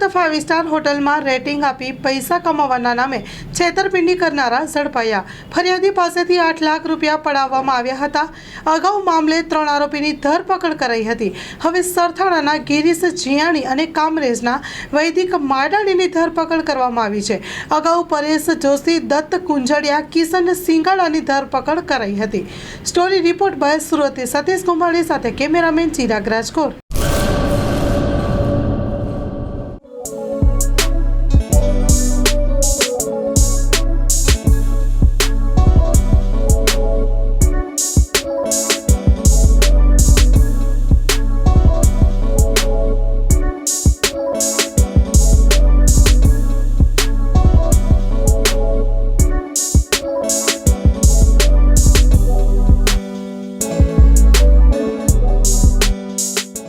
Surat 5 star હોટલમાં rating આપી પૈસા કમાવાના નામે છેતરપિંડી કરનારા ઝડપાયા। ફરિયાદી પાસેથી 8 લાખ રૂપિયા પડાવવામાં આવ્યા હતા। અગાઉ મામલે 3 આરોપીની ધરપકડ કરાઈ હતી। હવે સરથાણાના ગિરીશ જીયાણી અને કામરેજના વૈદિક માડાણીની ધરપકડ કરવામાં આવી છે। અગાઉ પરેશ જોશી, દત્ત કુંજડિયા, કિશન સિંગાળાની ધરપકડ કરાઈ હતી। સ્ટોરી રિપોર્ટ બાય સુરતી સતીશ કુંભાણી સાથે કેમેરામેન ચિરાગ રાજકોટ।